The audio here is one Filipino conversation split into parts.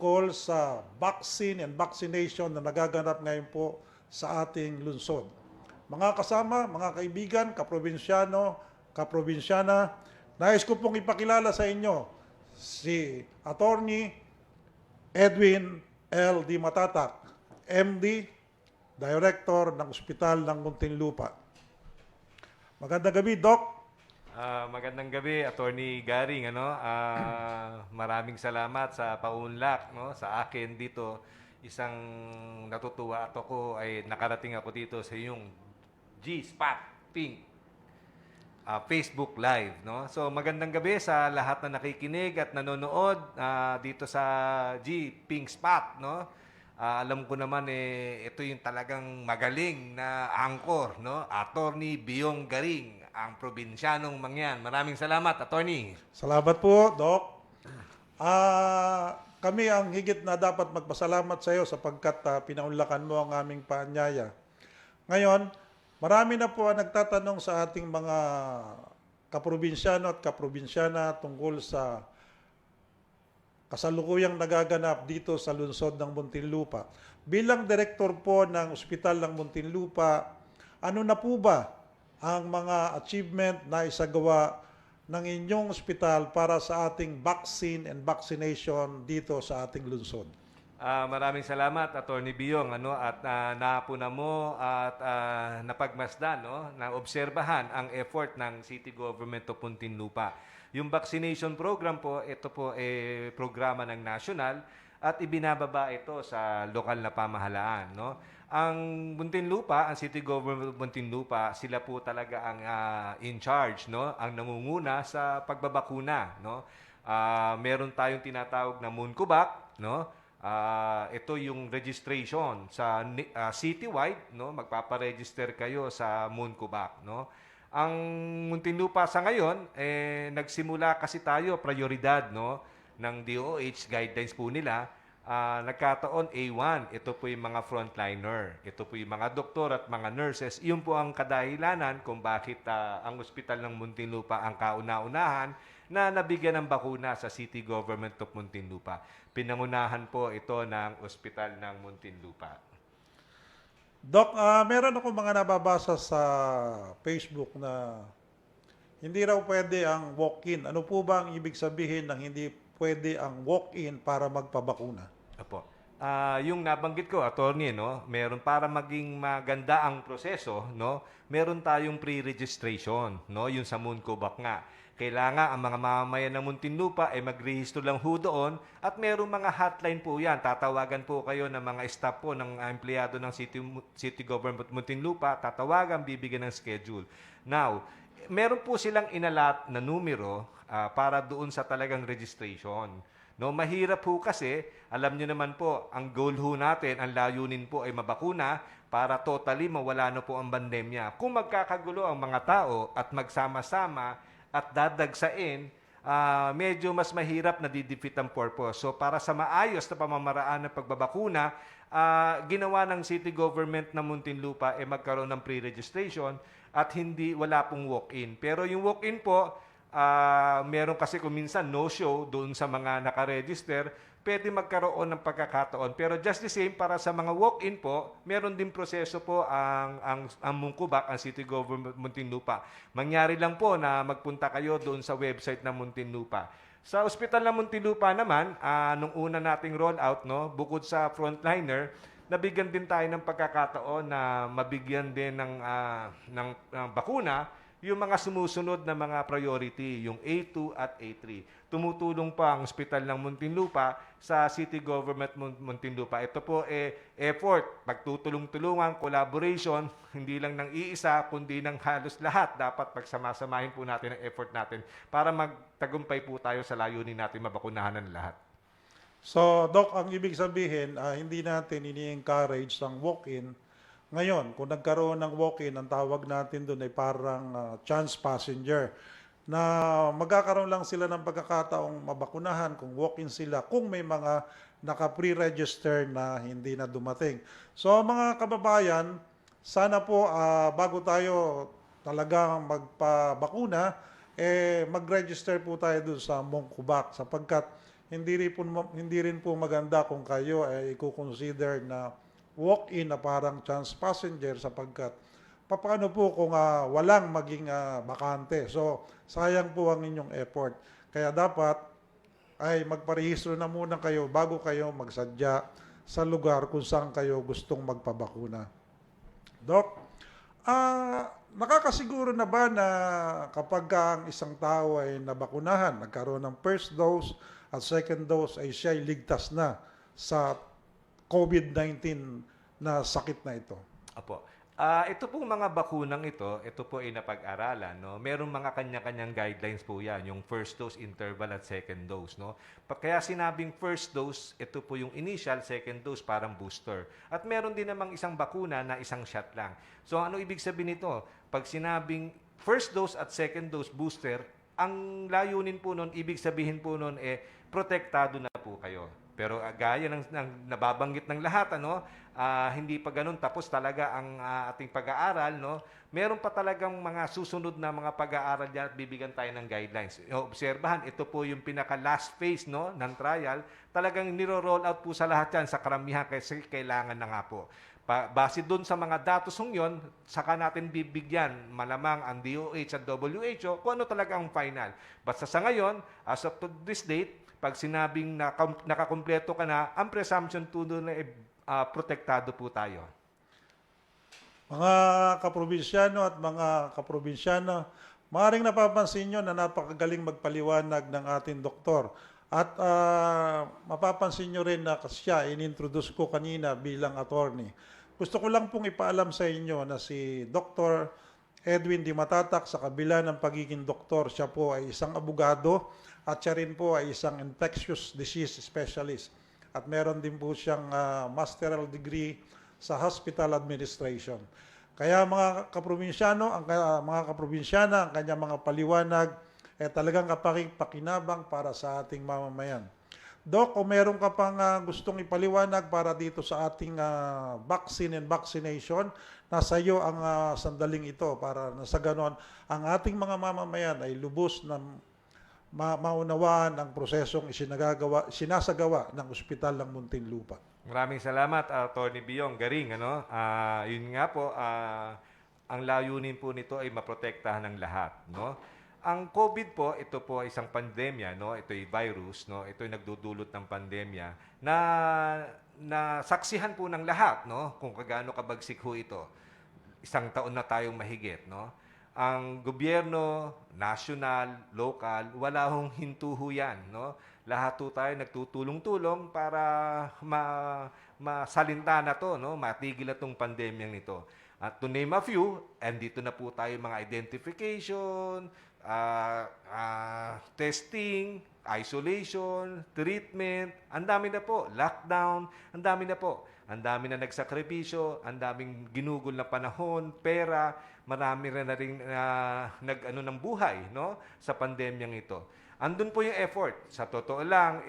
tungkol sa vaccine and vaccination na nagaganap ngayon po sa ating lungsod. Mga kasama, mga kaibigan, kaprobinsyano, kaprobinsyana, nais ko pong ipakilala sa inyo si Attorney Edwin L. D. Matatak, MD, Director ng Ospital ng Muntinlupa. Magandang gabi, Doc. Magandang gabi, Attorney Garing. Maraming salamat sa paunlak, no, sa akin dito. Isang natutuwa at ako ay nakarating ako dito sa iyong G-Spot Pink Facebook Live. No? So magandang gabi sa lahat na nakikinig at nanonood dito sa Pink Spot. No? Alam ko naman ito yung talagang magaling na angkor, no? Attorney Biyong Garing, ang probinsyanong mangyan. Maraming salamat, Attorney. Salamat po, Doc. Kami ang higit na dapat magpasalamat sa iyo sapagkat pinaunlakan mo ang aming paanyaya. Ngayon, marami na po ang nagtatanong sa ating mga kaprobinsyano at kaprobinsyana tungkol sa kasalukuyang nagaganap dito sa lungsod ng Muntinlupa. Bilang direktor po ng Ospital ng Muntinlupa, ano na po ba ang mga achievement na isagawa ng inyong ospital para sa ating vaccine and vaccination dito sa ating lungsod? Maraming salamat, Attorney Biyong, at napuna mo at napagmasdan, no, na obserbahan ang effort ng City Government of Muntinlupa. Yung vaccination program po, ito po programa ng national at ibinababa ito sa lokal na pamahalaan, no. Ang Muntinlupa, ang City Government of Muntinlupa, sila po talaga ang in charge, no, ang nangunguna sa pagbabakuna, no. Meron tayong tinatawag na Moonkubak, no. Ito yung registration sa citywide, no, magpapa-register kayo sa Moonkubak, no. Ang Muntinlupa sa ngayon nagsimula kasi tayo prioridad, no, ng DOH guidelines po nila. Nagkataon A1, ito po yung mga frontliner, ito po yung mga doktor at mga nurses. Iyon po ang kadahilanan kung bakit ang ospital ng Muntinlupa ang kauna-unahan na nabigyan ng bakuna sa City Government of Muntinlupa. Pinangunahan po ito ng ospital ng Muntinlupa. Doc, meron ako mga nababasa sa Facebook na hindi raw pwede ang walk-in. Ano po ba ang ibig sabihin ng hindi pwede ang walk-in para magpabakuna? Apo. Yung nabanggit ko, Attorney, no, meron para maging maganda ang proseso, no, meron tayong pre-registration, no, yung sa Moonkubak nga. Kailangan ang mga mamamayan ng Muntinlupa ay magrehistro lang ho doon at merong mga hotline po yan. Tatawagan po kayo ng mga staff po ng empleyado ng City Government Muntinlupa. Tatawagan, bibigyan ng schedule. Now, meron po silang inalat na numero para doon sa talagang registration. No, mahirap po kasi, alam niyo naman po, ang goal ho natin, ang layunin po ay mabakuna para totally mawala na po ang pandemya. Kung magkakagulo ang mga tao at magsama-sama at dadagsain, medyo mas mahirap na didefeat ang purpose. So para sa maayos na pamamaraan ng pagbabakuna, ginawa ng City Government ng Muntinlupa magkaroon ng pre-registration at wala pong walk-in. Pero yung walk-in po, meron kasi kung minsan no-show doon sa mga nakaregister, pwede magkaroon ng pagkakataon. Pero just the same, para sa mga walk-in po, meron din proseso po ang Moonkubak, ang City Government Muntinlupa. Mangyari lang po na magpunta kayo doon sa website ng Muntinlupa. Sa Ospital ng Muntinlupa naman, nung una nating rollout, no, bukod sa frontliner, nabigyan din tayo ng pagkakataon na mabigyan din ng bakuna yung mga sumusunod na mga priority, yung A2 at A3. Tumutulong pa ang Ospital ng Muntinlupa sa City Government Muntinlupa. Ito po effort, pagtutulong-tulungan, collaboration, hindi lang ng iisa, kundi ng halos lahat. Dapat pagsamasamahin po natin ang effort natin para magtagumpay po tayo sa layunin natin mabakunahan ng lahat. So, Doc, ang ibig sabihin, hindi natin ini-encourage ang walk-in. Ngayon, kung nagkaroon ng walk-in, ang tawag natin doon ay parang chance passenger na magkakaroon lang sila ng pagkakataong mabakunahan kung walk-in sila, kung may mga naka-pre-register na hindi na dumating. So mga kababayan, sana po bago tayo talagang magpabakuna, mag-register po tayo doon sa Moonkubak sapagkat hindi rin po maganda kung kayo ay i-consider na walk-in na parang chance passenger sapagkat paano po kung walang maging bakante. So, sayang po ang inyong effort. Kaya dapat ay magparehistro na muna kayo bago kayo magsadya sa lugar kung saan kayo gustong magpabakuna. Doc, nakakasiguro na ba na kapag ang isang tao ay nabakunahan, nagkaroon ng first dose at second dose ay siya ay ligtas na sa COVID-19 na sakit na ito? Apo. Ito pong mga bakunang ito po ay napag-aralan, no? Merong mga kanya-kanyang guidelines po 'yan, yung first dose interval at second dose, no? Kaya sinabing first dose, ito po yung initial, second dose parang booster. At meron din namang isang bakuna na isang shot lang. So ano ibig sabihin nito? Pag sinabing first dose at second dose booster, ang layunin po nun, ibig sabihin po nun protektado na po kayo. Pero gaya ng nababanggit ng lahat, hindi pa ganun tapos talaga ang ating pag-aaral, no? Meron pa talagang mga susunod na mga pag-aaral diyan at bibigyan tayo ng guidelines. Obserbahan, ito po yung pinaka last phase, no, ng trial. Talagang niro-roll out po sa lahat yan sa karamihan kasi kailangan na nga po. Base doon sa mga datos yon, saka natin bibigyan malamang ang DOH at WHO kung ano talaga ang final. Basta sa ngayon, as of this date, pag sinabing nakakumpleto ka na, ang presumption to doon na protektado po tayo. Mga kaprobinsyano at mga kaprobinsyana, maaaring napapansin nyo na napakagaling magpaliwanag ng ating doktor. At mapapansin nyo rin na siya, inintroduce ko kanina bilang attorney. Gusto ko lang pong ipaalam sa inyo na si Dr. Edwin Di Matatak, sa kabila ng pagiging doktor, siya po ay isang abogado at siya rin po ay isang infectious disease specialist. At meron din po siyang masteral degree sa hospital administration. Kaya mga kaprobinsyano, mga kaprobinsyana, ang kanyang mga paliwanag ay talagang kapakipakinabang para sa ating mamamayan. Doc, kung meron ka pang gustong ipaliwanag para dito sa ating vaccine and vaccination, nasa iyo ang sandaling ito para na sa ganon ang ating mga mamamayan ay lubos na maunawaan ang prosesong sinasagawa ng Ospital ng Muntinlupa. Maraming salamat, Atty. Biyong. Garing, yun nga po, ang layunin po nito ay maprotektahan ng lahat, no? Ang COVID po, ito po ay isang pandemya, no? Ito ay virus, no? Ito ay nagdudulot ng pandemya na saksihan po ng lahat, no? Kung kagaano kabagsik ho ito. Isang taon na tayong mahigit, no? Ang gobyerno, national, local, wala hong hinto ho yan, no? Lahat po tayo nagtutulong-tulong para masalinta na to, no? Matigil na tong pandemyang nito. At to name a few, andito na po tayo mga identification, testing, isolation, treatment, ang dami na po, lockdown, ang dami na po. Ang dami na nagsakripisyo, ang daming ginugol na panahon, pera, marami na rin nag-ano ng buhay, no, sa pandemyang ito. Andun po yung effort. Sa totoo lang,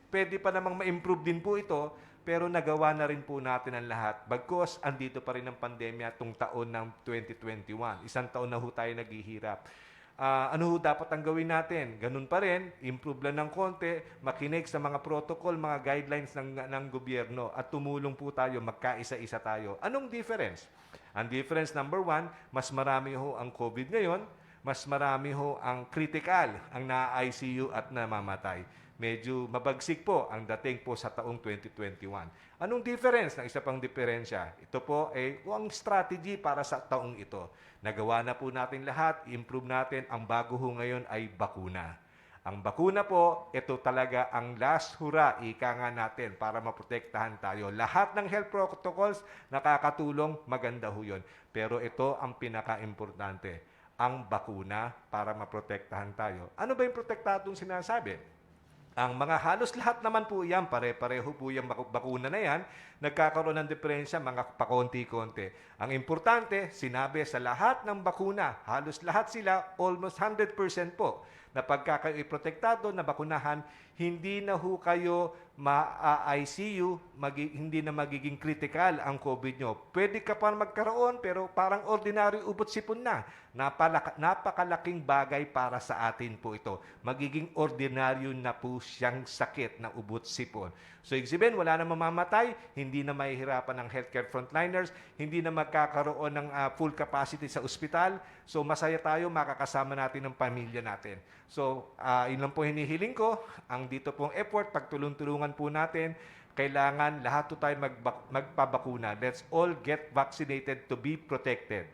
pwede pa namang ma-improve din po ito, pero nagawa na rin po natin ang lahat. Bagkus, andito pa rin ang pandemya itong taon ng 2021. Isang taon na ho tayo naghihirap. Ano ho dapat ang gawin natin? Ganun pa rin, improve lang ng konti, makinig sa mga protocol, mga guidelines ng gobyerno at tumulong po tayo, magkaisa-isa tayo. Anong difference? Ang difference number 1, mas marami ho ang COVID ngayon, mas marami ho ang critical, ang na-ICU at namamatay. Medyo mabagsik po ang dating po sa taong 2021. Anong difference? Ng isa pang diferensya, ito po ay ang strategy para sa taong ito. Nagawa na po natin lahat, improve natin, ang bago ho ngayon ay bakuna. Ang bakuna po, ito talaga ang last hurrah, ika nga natin, para maprotektahan tayo. Lahat ng health protocols nakakatulong, maganda ho yun. Pero ito ang pinaka-importante, ang bakuna para maprotektahan tayo. Ano ba yung protektadong sinasabi? Ang mga halos lahat naman po yan, pare-pareho po yung bakuna na yan, nagkakaroon ng diferensya, mga pakonti-konti. Ang importante, sinabi sa lahat ng bakuna, halos lahat sila, almost 100% po, na pagka kayo protektado, na bakunahan, hindi na ho kayo ma-ICU, hindi na magiging critical ang COVID nyo. Pwede ka pa magkaroon, pero parang ordinary ubot sipon na. Napakalaking bagay para sa atin po ito. Magiging ordinaryo na po siyang sakit na ubot sipon. So, ibig sabihin, wala na mamamatay, hindi na mahihirapan ng healthcare frontliners, hindi na magkakaroon ng full capacity sa ospital. So, masaya tayo, makakasama natin ang pamilya natin. So, yun lang po hinihiling ko. Ang dito pong effort, pagtulong-tulungan po natin, kailangan lahat po tayo magpabakuna. Let's all get vaccinated to be protected.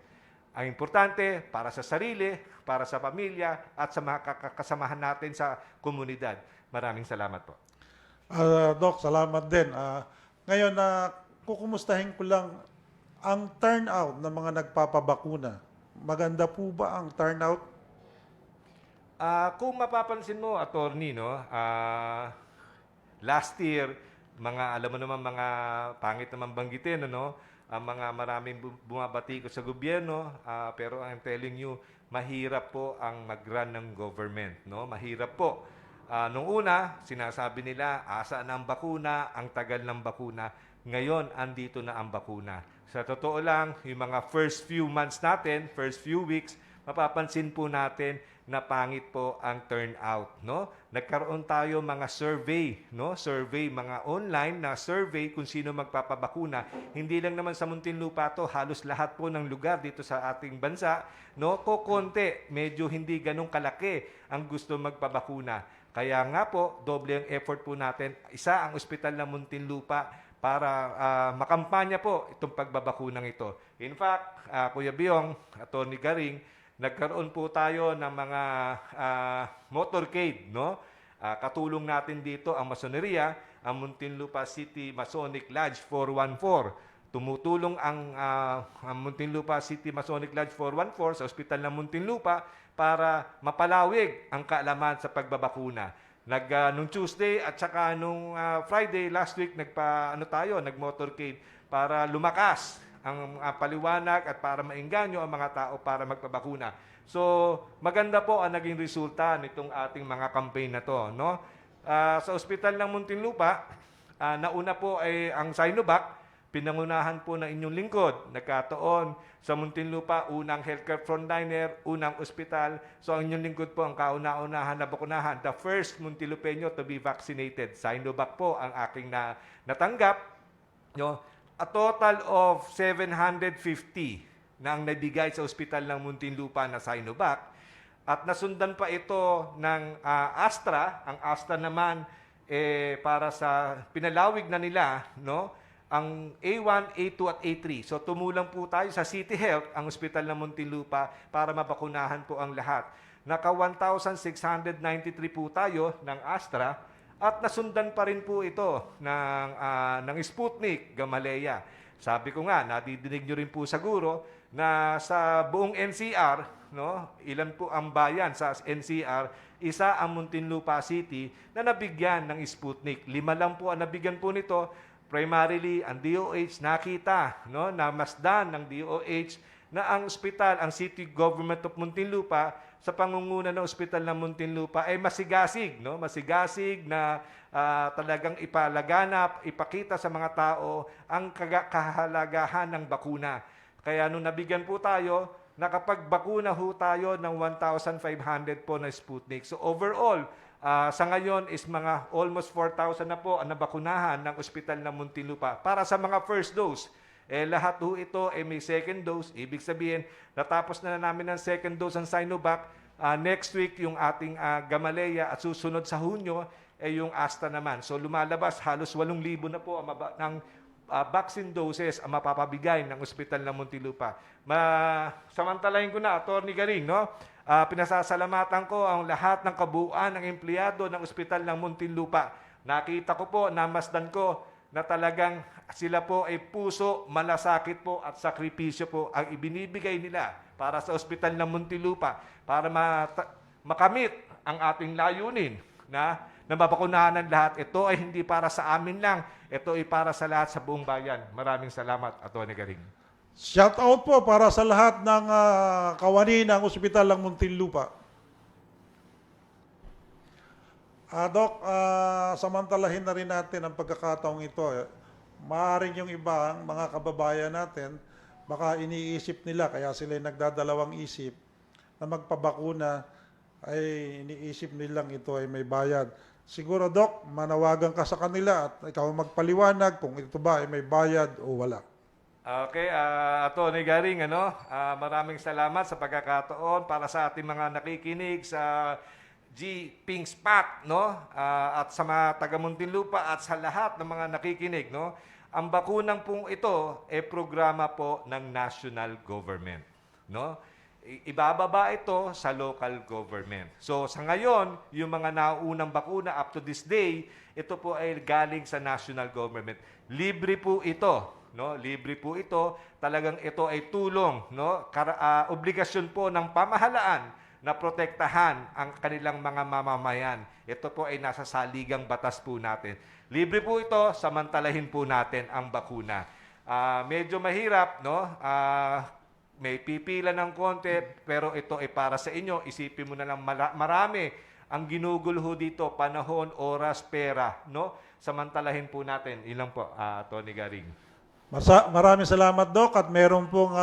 Ang importante, para sa sarili, para sa pamilya, at sa mga kasamahan natin sa komunidad. Maraming salamat po. Doc, salamat din. Ngayon, kukumustahin ko lang ang turnout ng mga nagpapabakuna. Maganda po ba ang turnout? Kung mapapansin mo, attorney, no, last year, alam mo naman, mga pangit naman banggitin, ano, ang mga maraming bumabati ko sa gobyerno, pero I'm telling you, mahirap po ang mag-run ng government, no? Mahirap po. Nung una, sinasabi nila, asa na ang bakuna, ang tagal ng bakuna. Ngayon, andito na ang bakuna. Sa totoo lang, yung mga first few months natin, first few weeks, mapapansin po natin na pangit po ang turnout, no? Nagkaroon tayo mga survey, no? Survey, mga online na survey kung sino magpapabakuna. Hindi lang naman sa Muntinlupa to, halos lahat po ng lugar dito sa ating bansa, no? Kokonti, medyo hindi ganun kalaki ang gusto magpabakuna. Kaya nga po, doble ang effort po natin. Isa ang ospital ng Muntinlupa para makampanya po itong pagbabakunang ito. In fact, Kuya Biong, Atty. Garing, nagkaroon po tayo ng mga motorcade, no? Katulong natin dito ang masoneria, ang Muntinlupa City Masonic Lodge 414. Tumutulong ang Muntinlupa City Masonic Lodge 414 sa ospital ng Muntinlupa para mapalawig ang kaalaman sa pagbabakuna. Nung Tuesday at saka nung Friday last week nag-motorcade para lumakas ang paliwanag at para maengganyo ang mga tao para magpabakuna. So, maganda po ang naging resulta nitong ating mga campaign na to, no? Sa ospital ng Muntinlupa, nauna po ay ang Sinovac, pinangunahan po ng inyong lingkod. Nagkataon sa Muntinlupa, unang healthcare frontliner, unang ospital. So, ang inyong lingkod po ang kauna-unahan na bakunahan. The first Muntinlupeño to be vaccinated. Sinovac po ang aking natanggap, no? A total of 750 na ang nabigay sa ospital ng Muntinlupa na Sinovac. At nasundan pa ito ng Astra. Ang Astra naman, para sa pinalawig na nila, no? Ang A1, A2 at A3. So tumulang po tayo sa City Health, ang ospital ng Muntinlupa, para mabakunahan po ang lahat. Naka 1,693 po tayo ng Astra. At nasundan pa rin po ito ng Sputnik, Gamaleya. Sabi ko nga, nadidinig nyo rin po siguro na sa buong NCR, no, ilan po ang bayan sa NCR, isa ang Muntinlupa City na nabigyan ng Sputnik. 5 lang po ang nabigyan po nito. Primarily, ang DOH nakita, no, na masdan ng DOH na ang ospital, ang City Government of Muntinlupa, sa pangunguna ng ospital ng Muntinlupa ay masigasig, no? Masigasig na talagang ipalaganap, ipakita sa mga tao ang kahalagahan ng bakuna. Kaya nung nabigyan po tayo, nakapagbakuna ho tayo ng 1,500 po na Sputnik. So overall, sa ngayon is mga almost 4,000 na po ang nabakunahan ng ospital ng Muntinlupa para sa mga first dose. Lahat ho ito may second dose. Ibig sabihin, natapos na namin ang second dose ng Sinovac. Next week, yung ating Gamaleya at susunod sa Hunyo, yung Astra naman. So lumalabas, halos 8,000 na po ng vaccine doses ang mapapabigay ng ospital ng Muntinlupa. Samantalahin ko na, Atty. Garing, no? Pinasasalamatan ko ang lahat ng kabuuan ng empleyado ng ospital ng Muntinlupa. Nakita ko po, namasdan ko, na talagang sila po ay puso, malasakit po at sakripisyo po ang ibinibigay nila para sa ospital ng Muntinlupa para makamit ang ating layunin na mabakunahan ng lahat. Ito ay hindi para sa amin lang, ito ay para sa lahat sa buong bayan. Maraming salamat, Atty. Garing. Shout out po para sa lahat ng kawani ng ospital ng Muntinlupa. Doc, samantalahin na rin natin ang pagkakataong ito. Maaaring yung ibang mga kababayan natin, baka iniisip nila, kaya sila nagdadalawang isip, na magpabakuna, ay iniisip nilang ito ay may bayad. Siguro, Doc, manawagan ka sa kanila at ikaw magpaliwanag kung ito ba ay may bayad o wala. Okay, Atty. Garing, maraming salamat sa pagkakataon para sa ating mga nakikinig sa G. Ping Spot, no? At sa mga taga Muntinlupa at sa lahat ng mga nakikinig, no? Ang bakunang pong ito ay programa po ng national government, no? Ibababa ito sa local government. So sa ngayon, yung mga naunang bakuna up to this day, ito po ay galing sa national government. Libre po ito, no? Libre po ito. Talagang ito ay tulong, no? Obligasyon po ng pamahalaan na protektahan ang kanilang mga mamamayan. Ito po ay nasa saligang batas po natin. Libre po ito, samantalahin po natin ang bakuna. Medyo mahirap, no? May pipila ng konti, pero ito ay para sa inyo. Isipin mo na lang marami ang ginugulho dito, panahon, oras, pera, no? Samantalahin po natin. Ilang po, Tony Garing. Maraming salamat, Doc, at meron pong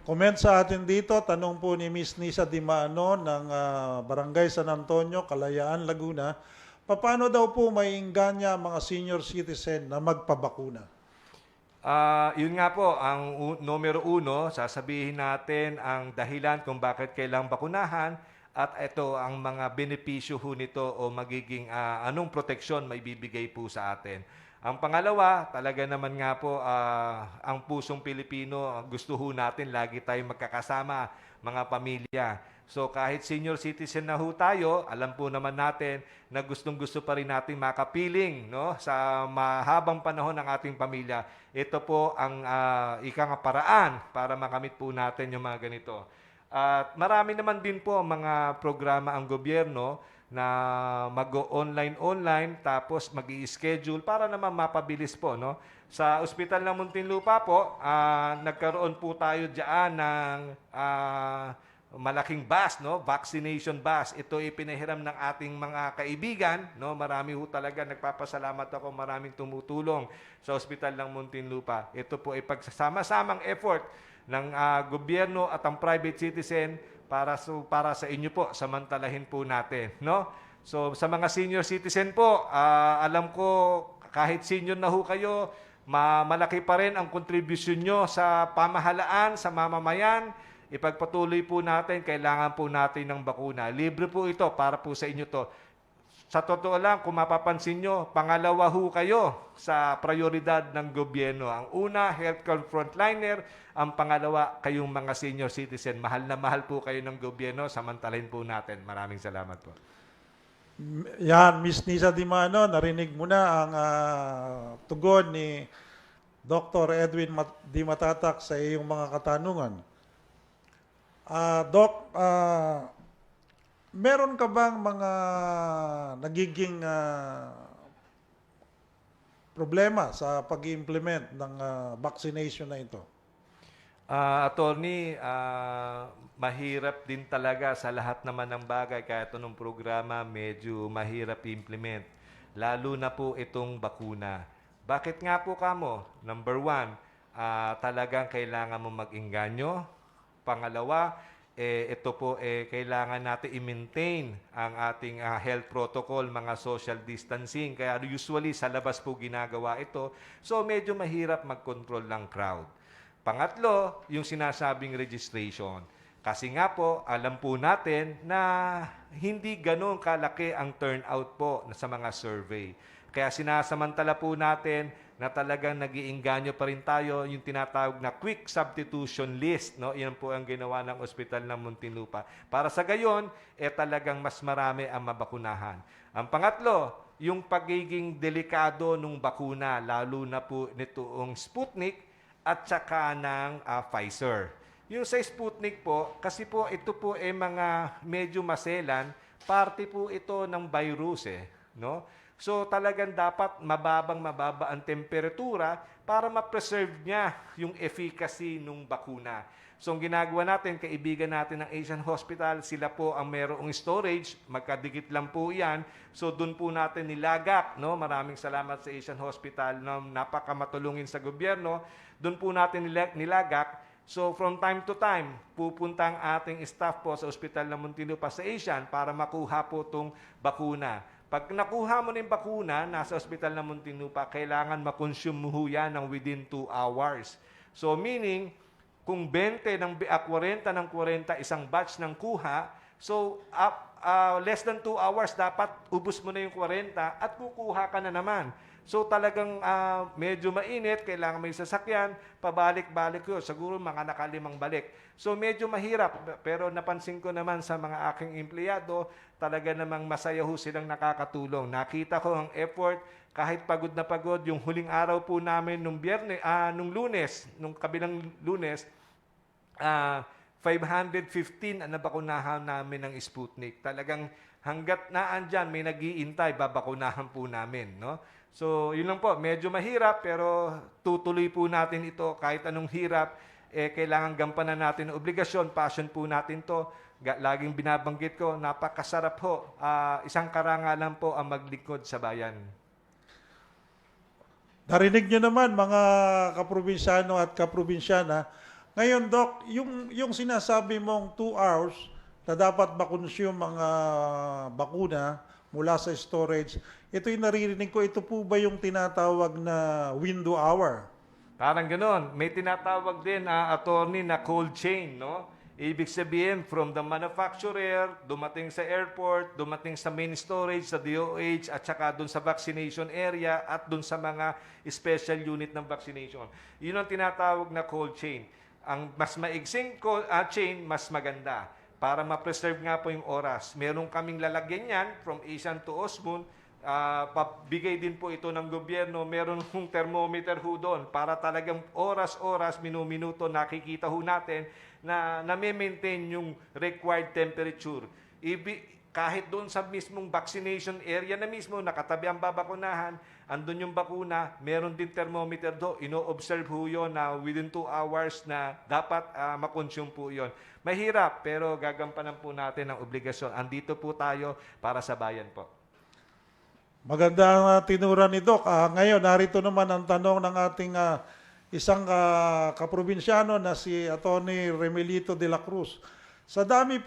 comment sa atin dito. Tanong po ni Miss Nisa Dimano ng Barangay San Antonio, Kalayaan, Laguna. Paano daw po maiingganya mga senior citizen na magpabakuna? Yun nga po, ang numero uno, sasabihin natin ang dahilan kung bakit kailangang bakunahan at ito ang mga benepisyo ho nito o magiging anong proteksyon may bibigay po sa atin. Ang pangalawa, talaga naman nga po, ang pusong Pilipino, gusto ho natin lagi tayong magkakasama, mga pamilya. So kahit senior citizen na ho tayo, alam po naman natin na gustong-gusto pa rin natin makapiling, no, sa mahabang panahon ng ating pamilya. Ito po ang ikang paraan para makamit po natin yung mga ganito. At marami naman din po mga programa ang gobyerno na mag-online tapos mag-i-schedule para naman mapabilis po, no. Sa Ospital ng Muntinlupa po, nagkaroon po tayo diyan ng malaking bus, no, vaccination bus. Ito ay pinahiram ng ating mga kaibigan, no. Marami ho talaga, nagpapasalamat ako, maraming tumutulong sa Ospital ng Muntinlupa. Ito po ay pagsasama-samang effort ng gobyerno at ang private citizen para sa inyo po, samantalahin po natin, no? So sa mga senior citizen po, alam ko kahit senior na ho kayo, malaki pa rin ang contribution nyo sa pamahalaan, sa mamamayan. Ipagpatuloy po natin, kailangan po natin ng bakuna. Libre po ito, para po sa inyo to. Sa totoo lang, kung mapapansin nyo, pangalawa ho kayo sa prioridad ng gobyerno. Ang una, healthcare frontliner. Ang pangalawa, kayong mga senior citizen. Mahal na mahal po kayo ng gobyerno. Samantalahin po natin. Maraming salamat po. Yan, Miss Nisa Dimano, narinig mo na ang tugon ni Dr. Edwin Di Matatak sa iyong mga katanungan. Doc, meron ka bang mga nagiging problema sa pag-implement ng vaccination na ito? Attorney, mahirap din talaga sa lahat naman ng bagay. Kahit anong programa, medyo mahirap i-implement. Lalo na po itong bakuna. Bakit nga po kamo? Number one, talagang kailangan mo mag-inganyo. Pangalawa, ito po kailangan natin i-maintain ang ating health protocol, mga social distancing. Kaya usually sa labas po ginagawa ito. So medyo mahirap mag-control ng crowd. Pangatlo, yung sinasabing registration. Kasi nga po, alam po natin na hindi ganun kalaki ang turnout po sa mga survey. Kaya sinasamantala po natin na talagang nag-iinganyo pa rin tayo yung tinatawag na quick substitution list, no? Yan po ang ginawa ng Ospital ng Muntinlupa. Para sa gayon, talagang mas marami ang mabakunahan. Ang pangatlo, yung pagiging delikado ng bakuna, lalo na po nitoong Sputnik at saka ng Pfizer. Yung sa Sputnik po, kasi po ito po mga medyo maselan, parte po ito ng virus, no? So talagang dapat mababa ang temperatura para ma-preserve niya yung efficacy ng bakuna. So ang ginagawa natin, kaibigan natin ng Asian Hospital, sila po ang merong storage, magkadikit lang po yan. So doon po natin nilagak, no? Maraming salamat sa Asian Hospital na napakamatulungin sa gobyerno. Doon po natin nilagak. So from time to time, pupunta ang ating staff po sa Ospital ng Muntinlupa sa Asian para makuha po itong bakuna. Pag nakuha mo na yung bakuna, nasa Ospital ng Muntinlupa, kailangan makonsume mo yan ng within 2 hours. So meaning, kung 20 ng 40 ng 40 isang batch ng kuha, so less than 2 hours dapat ubos mo na yung 40 at kukuha ka na naman. So talagang medyo mainit, kailangan may sasakyan, pabalik-balik yun. Siguro mga nakalimang balik. So medyo mahirap, pero napansin ko naman sa mga aking empleyado, talaga namang masaya ho silang nakakatulong. Nakita ko ang effort, kahit pagod na pagod, yung huling araw po namin nung nung kabilang Lunes, 515 ang nabakunahan namin ng Sputnik. Talagang hanggat naandyan, may nag-iintay, babakunahan po namin, no? So, yun lang po. Medyo mahirap, pero tutuloy po natin ito. Kahit anong hirap, kailangan gampanan natin ang obligasyon. Passion po natin to. Laging binabanggit ko, napakasarap po. Isang karangalan po ang maglingkod sa bayan. Narinig nyo naman mga kaprobinsyano at kaprobinsyana. Ngayon, Doc, yung sinasabi mong 2 hours na dapat makonsume mga bakuna mula sa storage, ito yung naririnig ko, ito po ba yung tinatawag na window hour? Parang ganoon. May tinatawag din, attorney, na cold chain, no? Ibig sabihin, from the manufacturer, dumating sa airport, dumating sa main storage, sa DOH, at saka dun sa vaccination area, at dun sa mga special unit ng vaccination. Yun ang tinatawag na cold chain. Ang mas maigsing chain, mas maganda. Para ma-preserve nga po yung oras. Meron kaming lalagyan yan, from Asian to Osmond. Pabigay din po ito ng gobyerno. Meron hong thermometer ho doon para talagang oras-oras, minuto nakikita ho natin na nami-maintain yung required temperature. Kahit doon sa mismong vaccination area na mismo, nakatabi ang babakunahan, andun yung bakuna, meron din thermometer do, ino-observe ho yun na within 2 hours na dapat makonsume po yun. Mahirap, pero gagampanan po natin ang obligasyon. Andito po tayo para sa bayan po. Maganda ang tinura ni Doc. Ngayon, narito naman ang tanong ng ating isang kaprobinsyano na si Atty. Remelito de la Cruz. Sa dami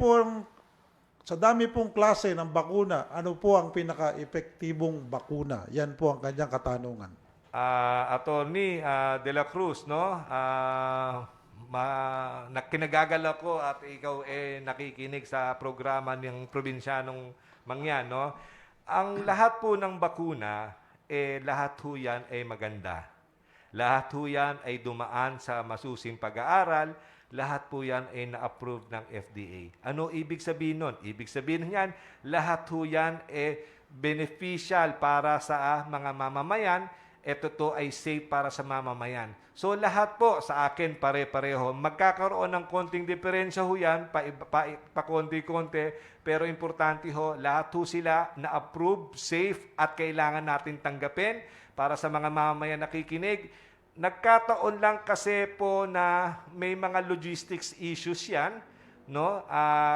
pong klase ng bakuna, ano po ang pinaka-epektibong bakuna? Yan po ang kanyang katanungan. Attorney de la Cruz, no? Kinagagala ko at ikaw nakikinig sa programa ng probinsyanong mangyan, no? Ang lahat po ng bakuna, lahat ho yan ay maganda. Lahat ho yan ay dumaan sa masusing pag-aaral. Lahat po yan ay na-approve ng FDA. Ano ibig sabihin nun? Ibig sabihin yan, lahat ho yan ay beneficial para sa mga mamamayan. Ito to ay safe para sa mamamayan. So lahat po sa akin pare-pareho. Magkakaroon ng konting diferensya ho yan, pa konti-konti, pero importante ho, lahat ho sila na-approve, safe, at kailangan natin tanggapin para sa mga mamamayan nakikinig. Nagkataon lang kasi po na may mga logistics issues yan, no?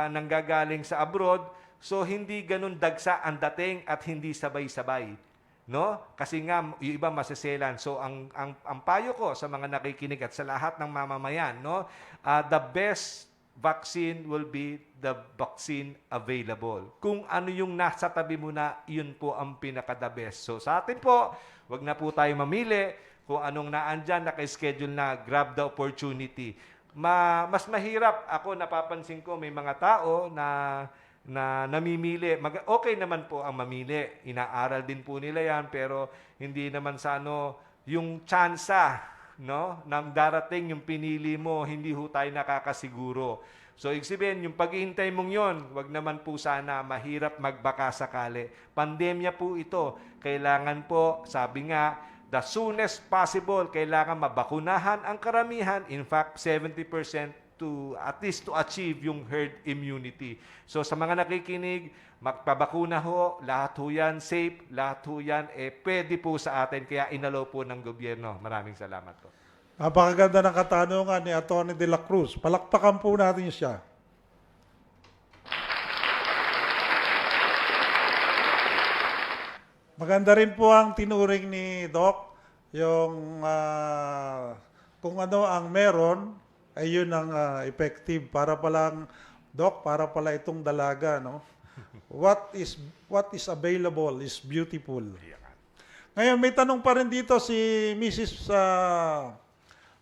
Nanggagaling sa abroad. So hindi ganun dagsa ang dating at hindi sabay-sabay. No? Kasi nga, yung iba maseselan. So, ang payo ko sa mga nakikinig at sa lahat ng mamamayan, no? The best vaccine will be the vaccine available. Kung ano yung nasa tabi mo na, yun po ang pinaka-the best. So, sa atin po, wag na po tayo mamili kung anong naandyan, naka-schedule na, grab the opportunity. Mas mahirap, ako napapansin ko, may mga tao na namimili. Okay naman po ang mamili. Inaaral din po nila yan, pero hindi naman sa yung tsansa, no? Nang darating yung pinili mo, hindi ho tayo nakakasiguro. So, ibig sabihin, yung paghihintay mong yon, wag naman po sana, mahirap magbaka sakali. Pandemya po ito. Kailangan po, sabi nga, the soonest possible, kailangan mabakunahan ang karamihan. In fact, 70% to at least to achieve yung herd immunity. So sa mga nakikinig, magpabakuna ho, lahat ho yan safe, lahat ho yan pwede po sa atin, kaya inalaw po ng gobyerno. Maraming salamat po. Napakaganda ng katanungan ni Atty. De la Cruz. Palakpakan po natin siya. Maganda rin po ang tinuring ni Doc, yung kung ano ang meron, ay yun ang effective. Para palang, Doc, para pala itong dalaga, no? What is available is beautiful. Ngayon, may tanong pa rin dito si Mrs.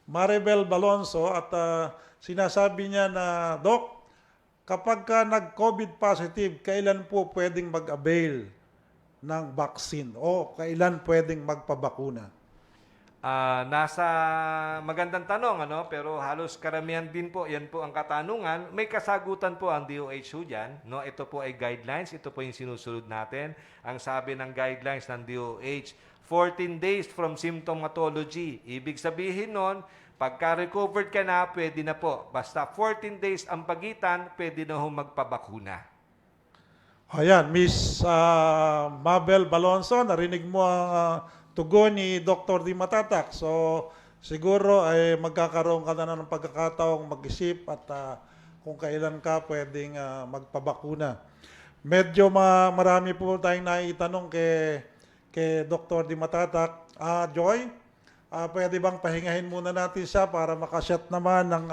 Maribel Balonso at sinasabi niya na, Doc, kapag ka nag-COVID positive, kailan po pwedeng mag-avail ng vaccine o kailan pwedeng magpabakuna? Nasa magandang tanong, ano? Pero halos karamihan din po, yan po ang katanungan. May kasagutan po ang DOH ho dyan, no? Ito po ay guidelines, ito po yung sinusunod natin. Ang sabi ng guidelines ng DOH, 14 days from symptomatology. Ibig sabihin nun, pagka-recovered ka na, pwede na po. Basta 14 days ang pagitan, pwede na ho magpabakuna. Ayan, Miss Mabel Balonso, narinig mo ang tugon ni Dr. Di Matatak. So, siguro ay magkakaroon ka na ng pagkakataong mag-isip at kung kailan ka pwedeng magpabakuna. Medyo marami po tayong naitanong kay Dr. Di Matatak. Joy, pwede bang pahingahin muna natin siya para makasyat naman ng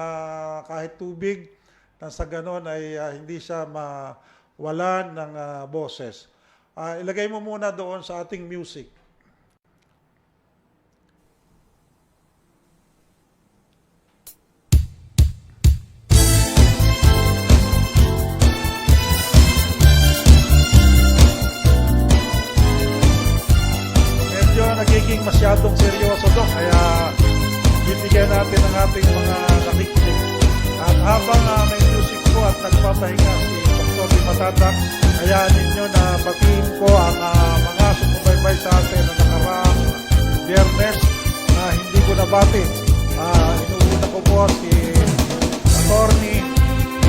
kahit tubig na sa ganon ay hindi siya mawalan ng boses. Ilagay mo muna doon sa ating music. Medyo nagiging masyadong seryoso, Dok, kaya bibigyan natin ang ating mga nakikinig. At habang may music po at nagpapahinga si Dr. Di Matatak, hayaan ninyo na batiin ko ang mga sumubaybay sa atin na nakaraang Biyernes na hindi ko nabati. Inuuna ko po si Atty.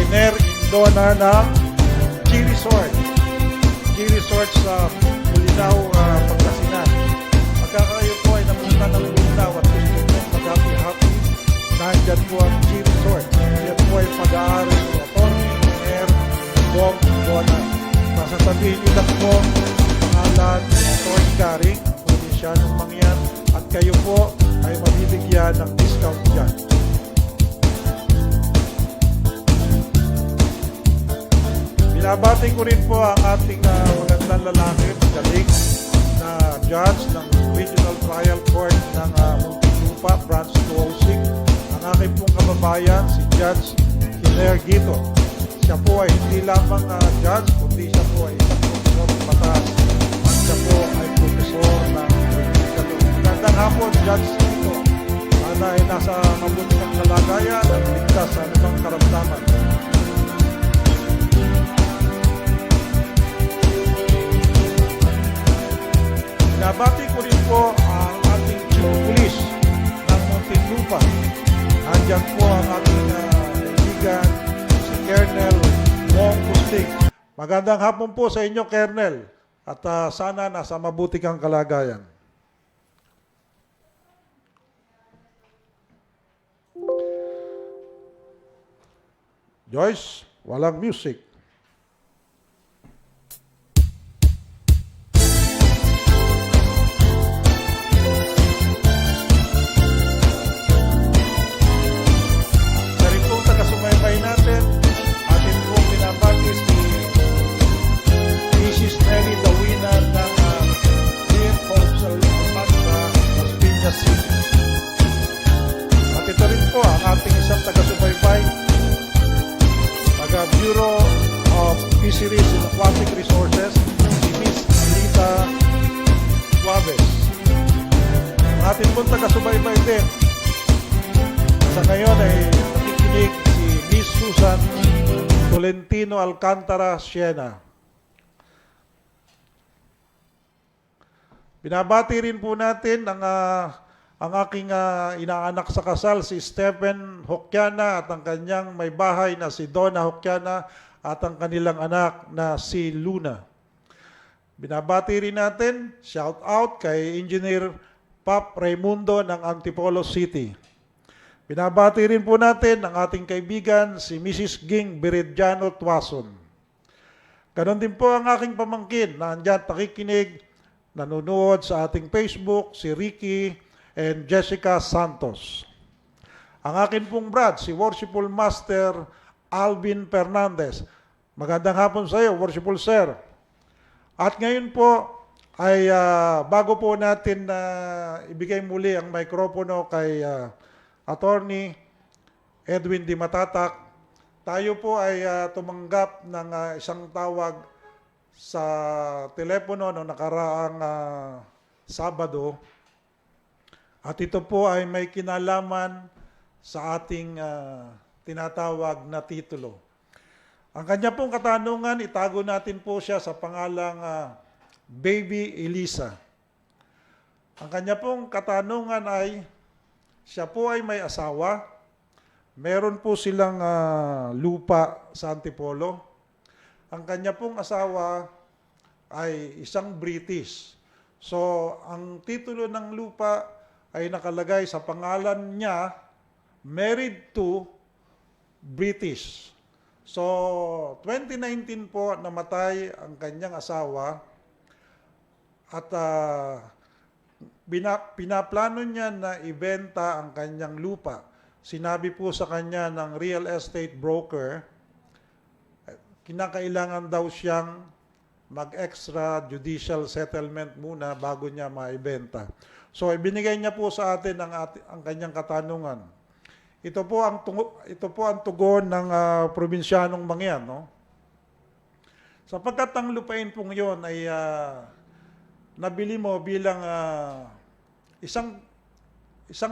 Iner Indona ng G-Resort. G-Resort sa Bulinaw, Pangasinan. Pagka kayo po ay namunta ng Bulinaw at gusto nyo mag-happy-happy, nandyan po ang G-Resort. Yan po ay pag-aari ni Atty. Iner Indona. Masasabihin nyo lang po pangalan ni Atty. Garing, probinsya ng Mangyan, at kayo po ay mabibigyan ng discount dyan. Binabati ko rin po ang ating magandang lalaki, magaling na judge ng Regional Trial Court ng Muntinlupa, Branch 206. Ang aking pong kababayan, si Judge Kiner Gito. Siya po ay hindi lamang judge, kundi siya po ay isang profesor ng batas. At siya po ay profesor ng political law. Magandang hapon, Judge Gito. Sana ay nasa mabuti ng kalagayan at ligtas sa anumang karamdaman. Binabati ko rin po ang ating Chief of Police ng Muntinlupa. Andiyan po ang ating kaibigan, si Colonel Wong Pustig. Magandang hapon po sa inyo, Colonel. At sana nasa mabuti kang kalagayan. Joyce, walang music. At ito rin po ang ating isang taga-subaybay, taga-Bureau of Fisheries and Aquatic Resources, si Miss Alita Suaves. Ang ating pong taga-subaybay din, sa ngayon ay nakikinig si Miss Susan Tolentino Alcantara Siena. Binabati rin po natin ang ang aking inaanak sa kasal, si Stephen Hokiana, at ang kanyang may bahay na si Donna Hokiana, at ang kanilang anak na si Luna. Binabati rin natin, shout out kay Engineer Pop Raimundo ng Antipolo City. Binabati rin po natin ang ating kaibigan, si Mrs. Ging Biridiano Tuason. Ganon din po ang aking pamangkin na andyan nakikinig, nanonood sa ating Facebook, si Ricky and Jessica Santos. Ang akin pong brad, si Worshipful Master Alvin Fernandez. Magandang hapon sa iyo, Worshipful Sir. At ngayon po ay bago po natin ibigay muli ang mikropono kay Attorney Edwin Di Matatak, tayo po ay tumanggap ng isang tawag sa telepono noong nakaraang Sabado. At ito po ay may kinalaman sa ating tinatawag na titulo. Ang kanya pong katanungan, itago natin po siya sa pangalang Baby Elisa. Ang kanya pong katanungan ay, siya po ay may asawa, meron po silang lupa sa Antipolo. Ang kanya pong asawa ay isang British. So, ang titulo ng lupa ay nakalagay sa pangalan niya, married to British. So, 2019 po namatay ang kanyang asawa at pinaplano niya na ibenta ang kanyang lupa. Sinabi po sa kanya ng real estate broker, kinakailangan daw siyang mag-extra judicial settlement muna bago niya maibenta. So, ibinigay niya po sa atin ang kanyang katanungan. Ito po ang tugon ng probinsyanong mangyan, no? Sapagkat ang lupain pong 'yon ay nabili mo bilang isang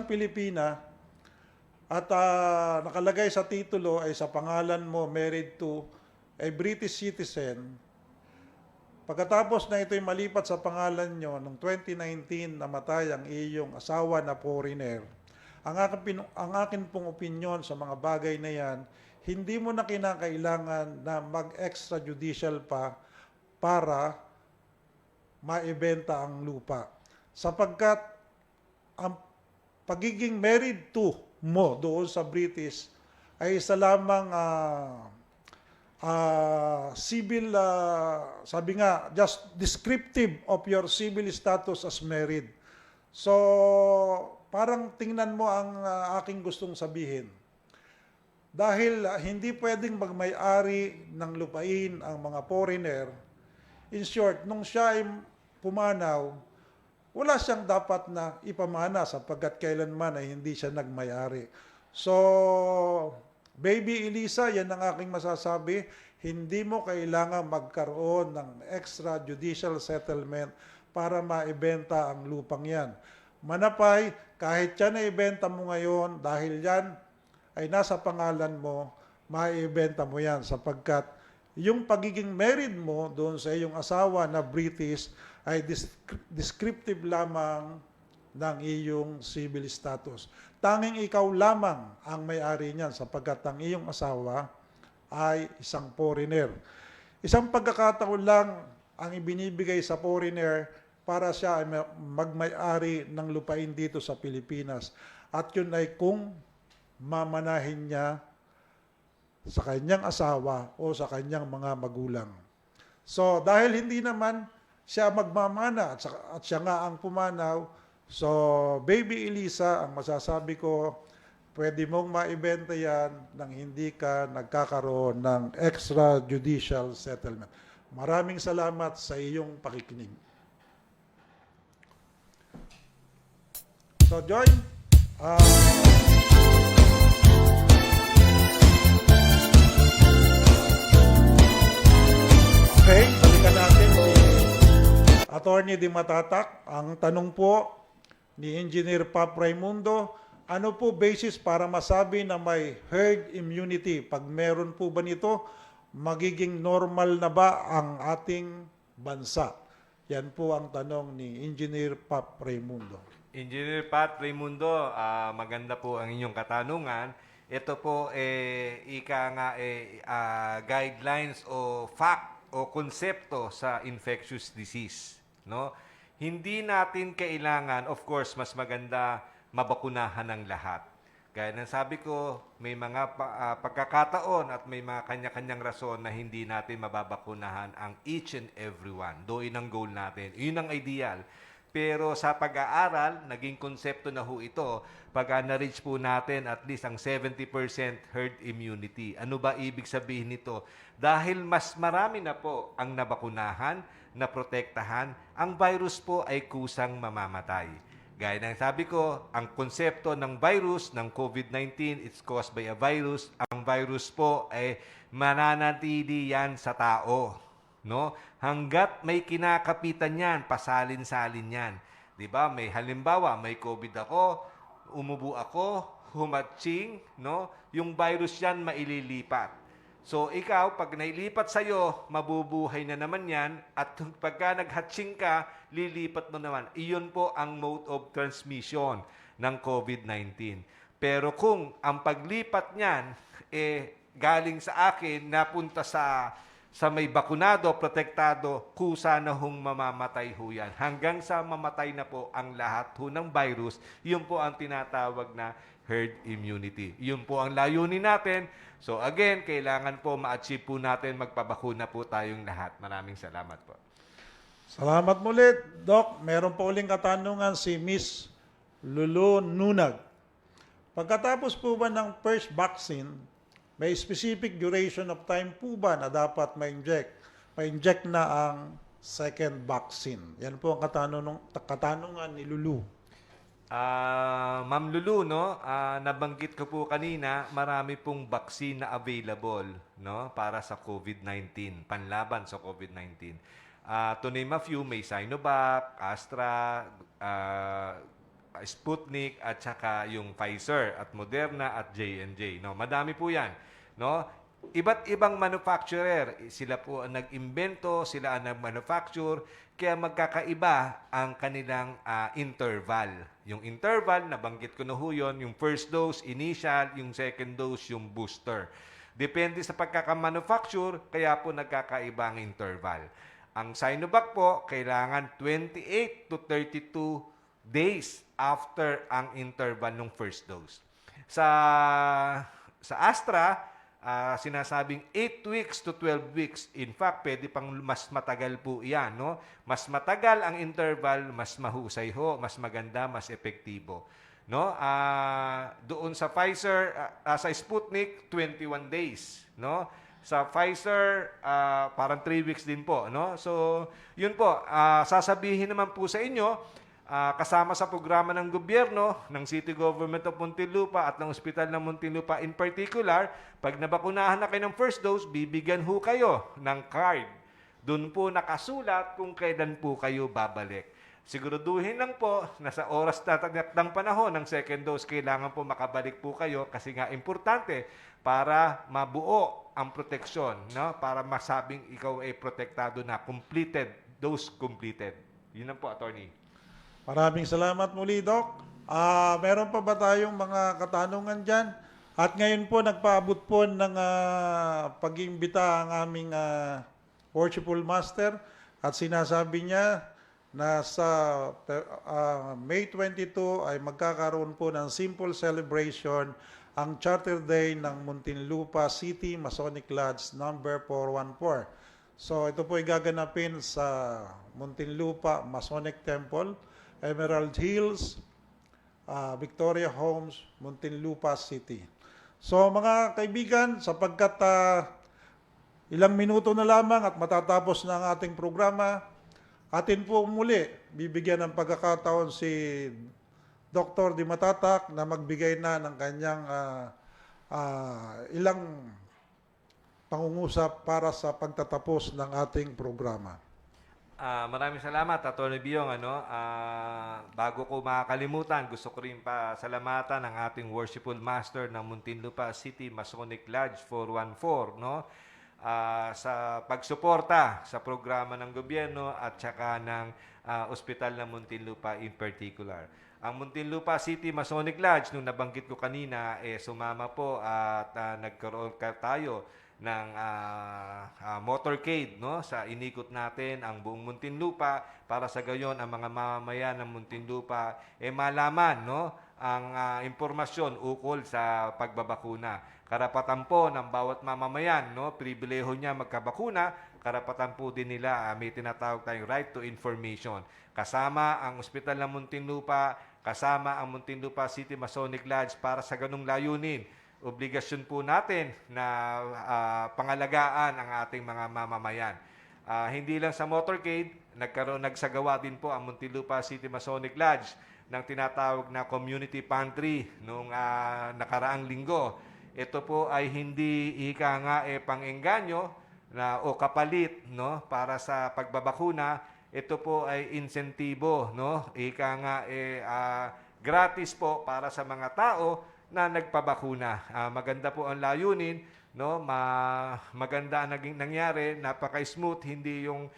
Pilipina at nakalagay sa titulo ay sa pangalan mo married to a British citizen. Pagkatapos na ito'y malipat sa pangalan nyo, noong 2019, namatay ang iyong asawa na foreigner. Ang akin pong opinion sa mga bagay na yan, hindi mo na kinakailangan na mag-extrajudicial pa para maibenta ang lupa. Sapagkat ang pagiging married to mo doon sa British ay isa lamang civil, sabi nga, just descriptive of your civil status as married. So, parang tingnan mo ang aking gustong sabihin. Dahil hindi pwedeng magmay-ari ng lupain ang mga foreigner, in short, nung siya ay pumanaw, wala siyang dapat na ipamana sapagkat kailanman ay hindi siya nagmay-ari. So, Baby Elisa, yan ang aking masasabi. Hindi mo kailangan magkaroon ng extrajudicial settlement para maibenta ang lupang yan. Manapay, kahit yan na ibenta mo ngayon, dahil yan ay nasa pangalan mo, maibenta mo yan sapagkat yung pagiging married mo doon sa iyong asawa na British ay descriptive lamang ng iyong civil status. Tanging ikaw lamang ang may-ari niyan sapagkat ang iyong asawa ay isang foreigner. Isang pagkakataon lang ang ibinibigay sa foreigner para siya ay magmay-ari ng lupain dito sa Pilipinas. At yun ay kung mamanahin niya sa kanyang asawa o sa kanyang mga magulang. So dahil hindi naman siya magmamana at siya nga ang pumanaw, so Baby Elisa, ang masasabi ko, pwede mong maibenta yan nang hindi ka nagkakaroon ng extrajudicial settlement. Maraming salamat sa iyong pakikinig. So Joy, okay, balikan natin si Attorney Di Matatak. Ang tanong po ni Engineer Pop Raimundo, ano po basis para masabi na may herd immunity? Pag meron po ba nito, magiging normal na ba ang ating bansa? Yan po ang tanong ni Engineer Pop Raimundo. Engineer Pat Raimundo, maganda po ang inyong katanungan. Ito po ika nga guidelines o fact o konsepto sa infectious disease, no? Hindi natin kailangan, of course, mas maganda mabakunahan ng lahat. Gaya ng sabi ko, may mga pagkakataon at may mga kanya-kanyang rason na hindi natin mababakunahan ang each and everyone. Doon ang goal natin. Yun ang ideal. Pero sa pag-aaral, naging konsepto na ho ito, pag na-reach po natin at least ang 70% herd immunity. Ano ba ibig sabihin nito? Dahil mas marami na po ang nabakunahan, naprotektahan, ang virus po ay kusang mamamatay. Gaya ng sabi ko, ang konsepto ng virus, ng COVID-19, it's caused by a virus. Ang virus po ay mananatili yan sa tao. No? Hanggat may kinakapitan yan, pasalin-salin yan. 'Di ba? May halimbawa, may COVID ako, umubo ako, humatching, no? Yung virus yan maililipat. So ikaw, pag nailipat sa'yo, mabubuhay na naman yan. At pagka naghatching ka, lilipat mo naman. Iyon po ang mode of transmission ng COVID-19. Pero kung ang paglipat niyan, galing sa akin, napunta sa may bakunado, protektado, kusa na hong mamamatay ho yan. Hanggang sa mamatay na po ang lahat ho ng virus, yun po ang tinatawag na herd immunity. Yun po ang layunin natin. So again, kailangan po ma-achieve po natin, magpabakuna po tayong lahat. Maraming salamat po. Salamat muli, Doc. Meron pa uling katanungan si Miss Lulu Nunag. Pagkatapos po ba ng first vaccine, may specific duration of time po ba na dapat ma-inject na ang second vaccine? Yan po ang katanungan ni Lulu. Ma'am Lulu, no, nabanggit ko po kanina, marami pong vaccine na available, no, para sa COVID-19, panlaban sa COVID-19. To name a few, may Sinovac, Astra, Sputnik, at saka yung Pfizer, at Moderna, at J&J. No, madami po yan. No? Iba't ibang manufacturer, sila po ang nag-imbento, sila ang nag-manufacture, kaya magkakaiba ang kanilang interval. Yung interval, nabanggit ko na ho yun, yung first dose, initial, yung second dose, yung booster. Depende sa pagkakamanufacture, kaya po nagkakaiba ang interval. Ang Sinovac po, kailangan 28 to 32 days after ang interval ng first dose. Sa Astra, sinasabing 8 weeks to 12 weeks. In fact, pwede pang mas matagal po yan. No? Mas matagal ang interval, mas mahusay ho, mas maganda, mas epektibo. No? Doon sa Pfizer, sa Sputnik, 21 days. No? Sa Pfizer, parang 3 weeks din po. No? So, yun po. Sasabihin naman po sa inyo, kasama sa programa ng gobyerno, ng City Government of Muntinlupa at ng Ospital ng Muntinlupa in particular, pag nabakunahan na kayo ng first dose, bibigyan ho kayo ng card. Doon po nakasulat kung kailan po kayo babalik. Siguraduhin lang po na sa oras ng panahon ng second dose, kailangan po makabalik po kayo kasi nga importante para mabuo ang proteksyon, no? Para masabing ikaw ay protektado na, completed, dose completed. Yun lang po, Attorney. Maraming salamat muli, Doc. Meron pa ba tayong mga katanungan dyan? At ngayon po, nagpaabot po ng pag-imbita ang aming Worshipful Master at sinasabi niya na sa May 22 ay magkakaroon po ng simple celebration ang Charter Day ng Muntinlupa City Masonic Lodge number 414. So ito po ay gaganapin sa Muntinlupa Masonic Temple, Emerald Hills, Victoria Homes, Muntinlupa City. So mga kaibigan, sapagkat ilang minuto na lamang at matatapos na ang ating programa, atin po muli bibigyan ng pagkakataon si Dr. Di Matatak na magbigay na ng kanyang ilang pangungusap para sa pagtatapos ng ating programa. Maraming salamat, Atty. Biong. Bago ko makakalimutan, gusto ko rin pa salamatan ang ating Worshipful Master ng Muntinlupa City Masonic Lodge 414, no? Sa pagsuporta sa programa ng gobyerno at saka ng Ospital ng Muntinlupa in particular. Ang Muntinlupa City Masonic Lodge, nung nabanggit ko kanina, sumama po at nagkaroon tayo ng motorcade, no? Sa inikot natin ang buong Muntinlupa para sa gayon ang mga mamamayan ng Muntinlupa malaman, no? Ang impormasyon ukol sa pagbabakuna. Karapatan po ng bawat mamamayan, no? Pribileho niya magkabakuna, karapatan po din nila, may tinatawag tayong right to information. Kasama ang Ospital ng Muntinlupa, kasama ang Muntinlupa City Masonic Lodge para sa ganung layunin. Obligasyon po natin na pangalagaan ang ating mga mamamayan. Hindi lang sa motorcade, nagsagawa din po ang Muntinlupa City Masonic Lodge ng tinatawag na community pantry noong nakaraang linggo. Ito po ay hindi pang-engganyo o kapalit, no, para sa pagbabakuna. Ito po ay insentibo, no? Gratis po para sa mga tao na nagpabakuna. Maganda po ang layunin, no? Maganda ang naging nangyari, napaka-smooth, hindi yung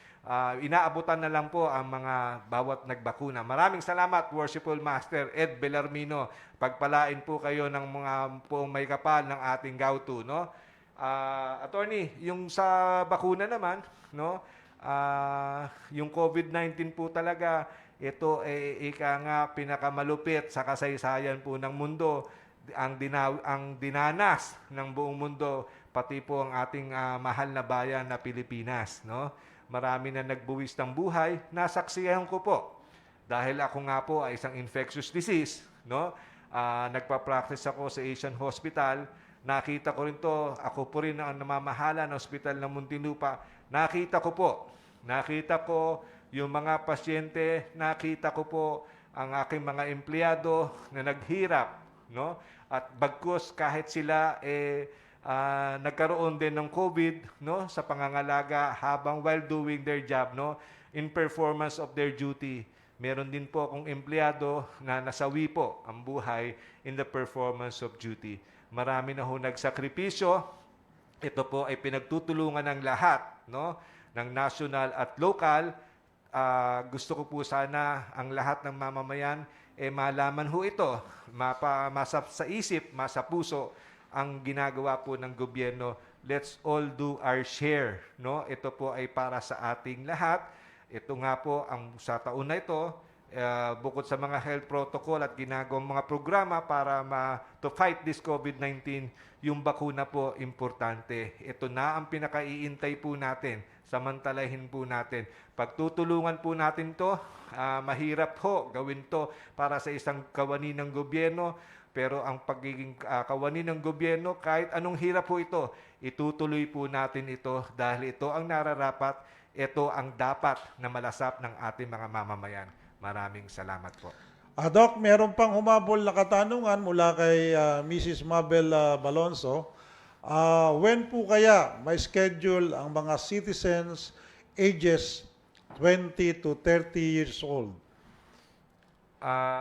inaabutan na lang po ang mga bawat nagbakuna. Maraming salamat, Worshipful Master Ed Bellarmino. Pagpalain po kayo ng mga po may kapal ng ating gauto, no? Attorney, yung sa bakuna naman, no? Yung COVID-19 po talaga, ito ay pinakamalupit sa kasaysayan po ng mundo, ang dinanas ng buong mundo, pati po ang ating mahal na bayan na Pilipinas, no? Marami na nagbuwis ng buhay, nasaksihan ko po. Dahil ako nga po ay isang infectious disease, no? Nagpa-practice ako sa Asian Hospital. Nakita ko rin to, ako po rin ang namamahala ng Ospital ng Muntinlupa. Nakita ko yung mga pasyente, nakita ko po ang aking mga empleyado na naghirap, no? At bagkus kahit sila nagkaroon din ng COVID, no, sa pangangalaga habang while doing their job, no, in performance of their duty. Meron din po akong empleyado na nasawi po ang buhay in the performance of duty. Marami na ho nagsakripisyo. Ito po ay pinagtutulungan ng lahat, no, ng national at local. Gusto ko po sana ang lahat ng mamamayan malaman ho ito, masa sa isip, masa puso ang ginagawa po ng gobyerno. Let's all do our share, no? Ito po ay para sa ating lahat. Ito nga po ang sa taon na ito, bukod sa mga health protocol at ginagawang mga programa para to fight this COVID-19, yung bakuna po importante. Ito na ang pinakaiintay po natin. Samantalahin po natin. Pagtutulungan po natin to, mahirap po gawin to para sa isang kawani ng gobyerno, pero ang pagiging kawani ng gobyerno, kahit anong hirap po ito, itutuloy po natin ito dahil ito ang nararapat, ito ang dapat na malasap ng ating mga mamamayan. Maraming salamat po. Doc, meron pang humabol na katanungan mula kay Mrs. Mabel Balonso. When po kaya may schedule ang mga citizens ages 20 to 30 years old?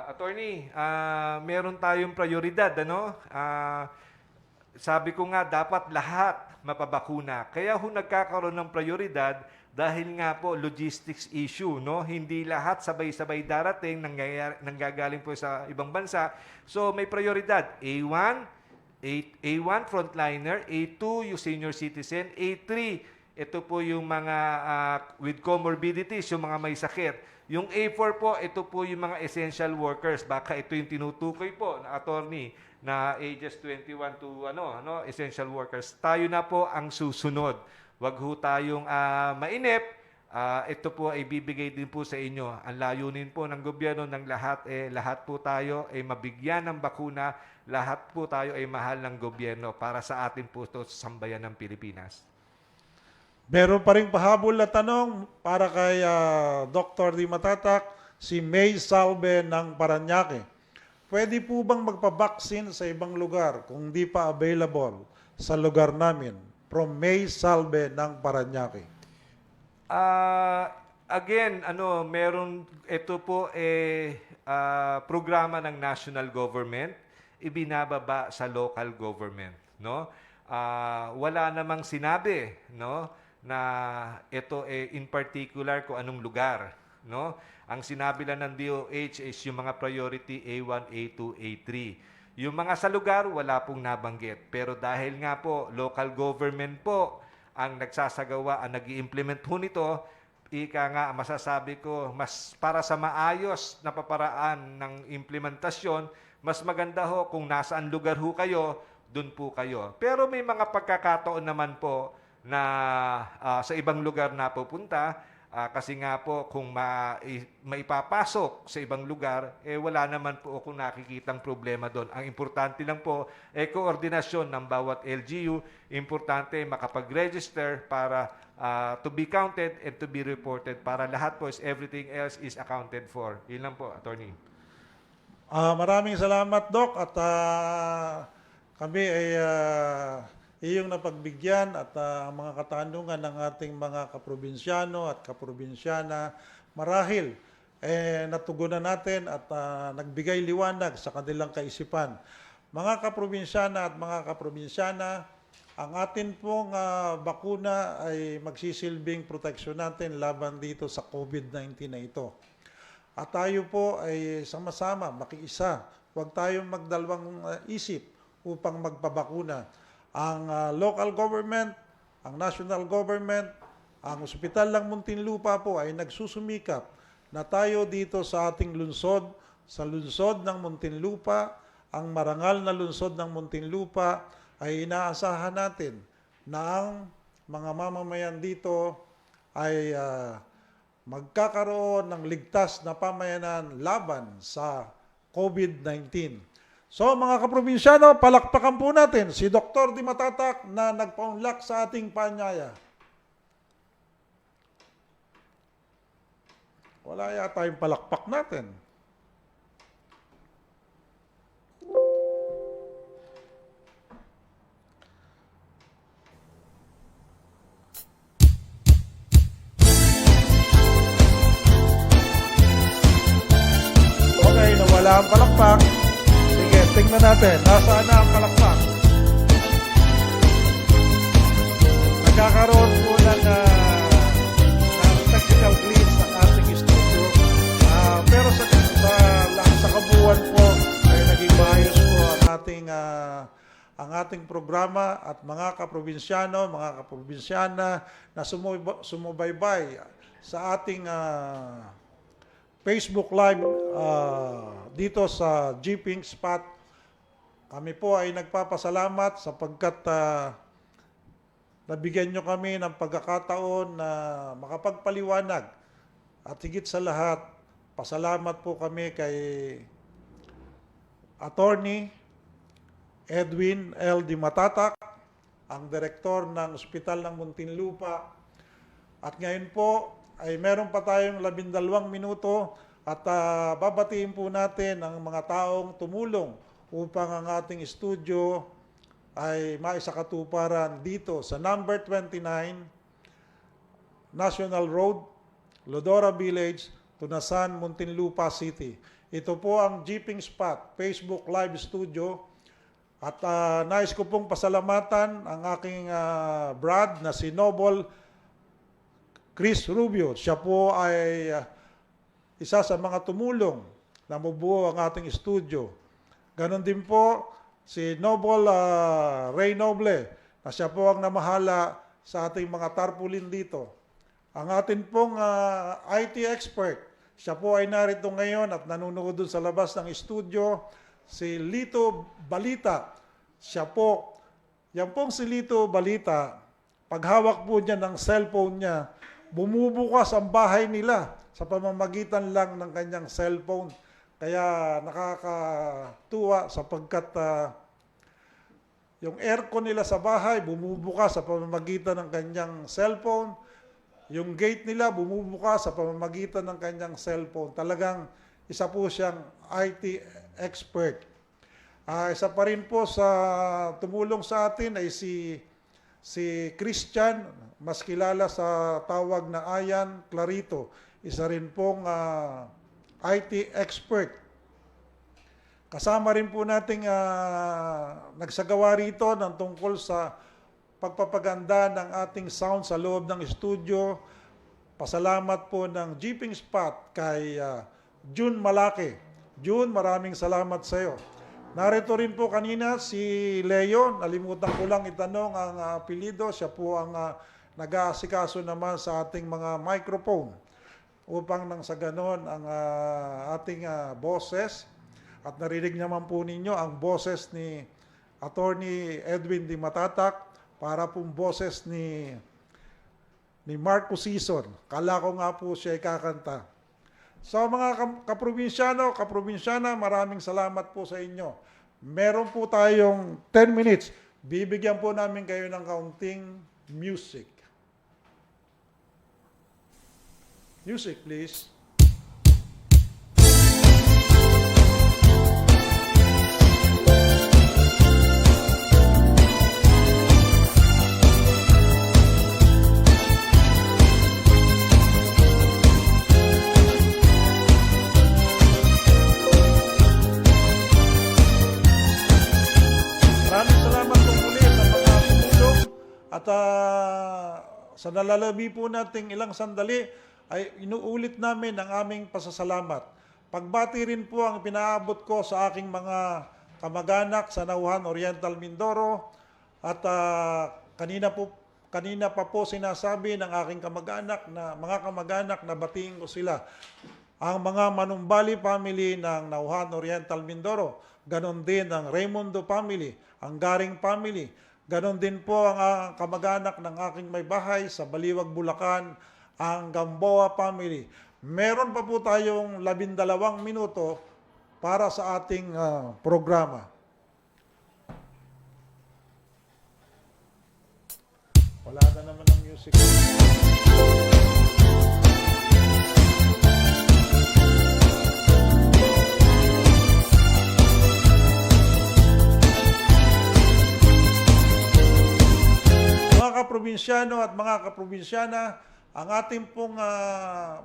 Attorney, meron tayong prioridad, ano? Sabi ko nga, dapat lahat mapabakuna. Kaya ho nagkakaroon ng prioridad dahil nga po logistics issue, no? Hindi lahat sabay-sabay darating, nanggagaling po sa ibang bansa. So may prioridad. A1 frontliner, A2 yung senior citizen, A3 ito po yung mga with comorbidities, yung mga may sakit. Yung A4 po, ito po yung mga essential workers. Baka ito yung tinutukoy po na attorney na ages 21 to essential workers. Tayo na po ang susunod. Wag ho tayong mainip. Ito po ay bibigay din po sa inyo. Ang layunin po ng gobyerno ng lahat, lahat po tayo ay mabigyan ng bakuna. Lahat po tayo ay mahal ng gobyerno para sa atin po ito sa sambayan ng Pilipinas. Meron pa rin pahabol na tanong para kay Dr. Di Matatak, si May Salve ng Paranaque. Pwede po bang magpabaksin sa ibang lugar kung di pa available sa lugar namin? From May Salve ng Paranaque. Again, meron ito po programa ng national government ibinababa sa local government, no? Wala namang sinabi, no, na ito in particular kung anong lugar, no? Ang sinabi lang ng DOH is yung mga priority A1, A2, A3. Yung mga sa lugar, wala pong nabanggit. Pero dahil nga po, local government po ang nagsasagawa, ang nag-i-implement po nito, ika nga, masasabi ko, mas para sa maayos na paparaan ng implementasyon, mas maganda ho kung nasaan lugar ho kayo, dun po kayo. Pero may mga pagkakataon naman po na sa ibang lugar na pupunta, kasi nga po kung maipapasok sa ibang lugar, wala naman po akong nakikitang problema doon. Ang importante lang po, koordinasyon ng bawat LGU. Importante makapag-register para to be counted and to be reported para lahat po, everything else is accounted for. Yun lang po, Attorney. Maraming salamat, Doc, at kami ay iyong napagbigyan at ang mga katanungan ng ating mga kaprobinsyano at kaprobinsyana marahil natugunan natin at nagbigay liwanag sa kanilang kaisipan. Mga kaprobinsyana at mga kaprobinsyana, ang atin pong bakuna ay magsisilbing proteksyon natin laban dito sa COVID-19 na ito. At tayo po ay sama-sama, makiisa. Huwag tayong magdalawang isip upang magpabakuna. Ang local government, ang national government, ang ospital ng Muntinlupa po ay nagsusumikap na tayo dito sa ating lungsod, sa lungsod ng Muntinlupa, ang marangal na lungsod ng Muntinlupa ay inaasahan natin na ang mga mamamayan dito ay magkakaroon ng ligtas na pamayanan laban sa COVID-19. So mga kaprobinsyano, palakpakan po natin si Dr. Di Matatak na nagpaunlak sa ating paanyaya. Wala yata yung palakpak natin. Okay, nawala ang palakpak. Sige, tingnan natin. Nasaan na ang palakpak? Nagkakaroon po ng technical glitch ang ating studio. Pero sa kabuuan po ay naging maayos po ang ating programa at mga kaprobinsyano, mga kaprobinsyana na sumubaybay sa ating Facebook Live dito sa Jeeping Spot. Kami po ay nagpapasalamat sapagkat nabigyan nyo kami ng pagkakataon na makapagpaliwanag. At higit sa lahat, pasalamat po kami kay Attorney Edwin L. Di Matatak, ang direktor ng Ospital ng Muntinlupa. At ngayon po ay meron pa tayong 12 minuto at babatiin po natin ang mga taong tumulong upang ang ating studio ay maisakatuparan dito sa number 29 National Road, Lodora Village, Tunasan, Muntinlupa City. Ito po ang Jeeping Spot Facebook Live Studio. At nais ko pong pasalamatan ang aking brad na si Noble Chris Rubio. Siya po ay isa sa mga tumulong na mabuo ang ating studio. Ganon din po si Noble Ray Noble, na siya po ang namahala sa ating mga tarpaulin dito. Ang atin pong IT expert, siya po ay narito ngayon at nanonood dun sa labas ng studio, si Lito Balita. Siya po, yan pong si Lito Balita, paghawak po niya ng cellphone niya, bumubukas ang bahay nila sa pamamagitan lang ng kanyang cellphone. Kaya nakakatuwa sapagkat yung aircon nila sa bahay bumubukas sa pamamagitan ng kanyang cellphone. Yung gate nila bumubukas sa pamamagitan ng kanyang cellphone. Talagang isa po siyang IT expert. Isa pa rin po sa tumulong sa atin ay si Christian, mas kilala sa tawag na Ayan Clarito. Isa rin pong IT expert. Kasama rin po nating nagsagawa rito ng tungkol sa pagpapaganda ng ating sound sa loob ng studio. pasalamat po ng Jeeping Spot kay June Malaki. June, maraming salamat sa iyo. Narito rin po kanina si Leo, nalimutan ko lang itanong ang apelyido. Siya po ang nag-aasikaso naman sa ating mga microphone upang nang sa ganon ang ating boses. At narinig naman po ninyo ang boses ni Attorney Edwin Di Matatak para pong boses ni Marco Season. Kala ko nga po siya ay kakanta. So mga kaprobinsyana, maraming salamat po sa inyo. Meron po tayong 10 minutes. Bibigyan po namin kayo ng kaunting music. Music, please. Maraming salamat po muli sa mga tumulong at sa nalalabi po nating ilang sandali ay inuulit namin ang aming pasasalamat. Pagbati rin po ang pinaabot ko sa aking mga kamag-anak sa Nauhan Oriental Mindoro at kanina pa po sinasabi ng aking mga kamag-anak na batiin ko sila. Ang mga Manumbali family ng Nauhan Oriental Mindoro, ganon din ang Raimundo family, ang Garing family, ganon din po ang kamag-anak ng aking may bahay sa Baliwag, Bulacan, ang Gamboa family. Meron pa po tayong 12 minuto para sa ating programa. Wala na naman ang music. Mga kaprobinsyano at mga kaprobinsyana, ang ating pong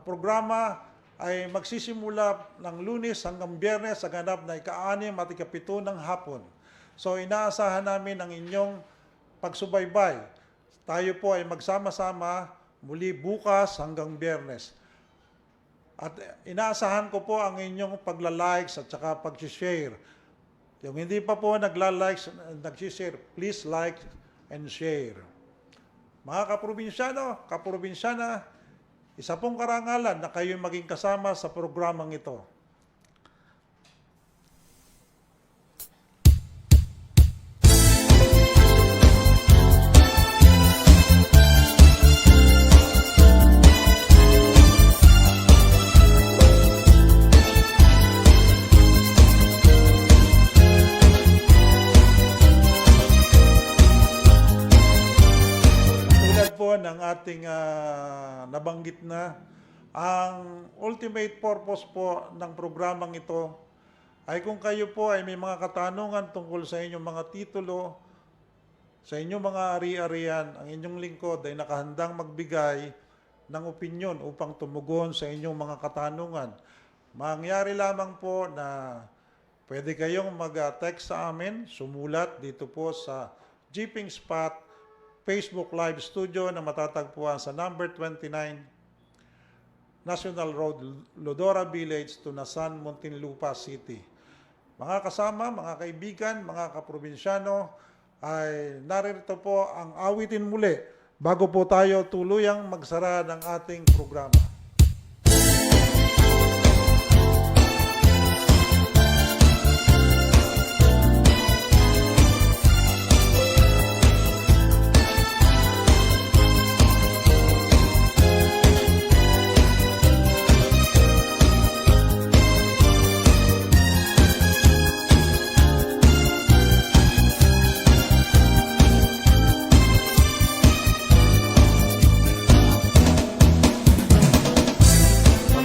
programa ay magsisimula ng Lunes hanggang Biyernes sa ganap na ika-6 at ika-7 ng hapon. So inaasahan namin ang inyong pagsubaybay. Tayo po ay magsama-sama muli bukas hanggang Biyernes. At inaasahan ko po ang inyong pagla-likes at saka pag-share. Yung hindi pa po nagla-likes, nag-share, please like and share. Mga kaprobinsyana, isa pong karangalan na kayo maging kasama sa programang ito. Ng ating nabanggit na, ang ultimate purpose po ng programang ito ay kung kayo po ay may mga katanungan tungkol sa inyong mga titulo, sa inyong mga ari-arian, ang inyong lingkod ay nakahandang magbigay ng opinyon upang tumugon sa inyong mga katanungan. Mangyari lamang po na pwede kayong mag-text sa amin, sumulat dito po sa Jeeping Spot Facebook Live Studio na matatagpuan sa number 29 National Road, Lodora Village, Tunasan, Muntinlupa City. Mga kasama, mga kaibigan, mga kaprobinsyano, ay narito po ang awitin muli bago po tayo tuluyang magsara ng ating programa.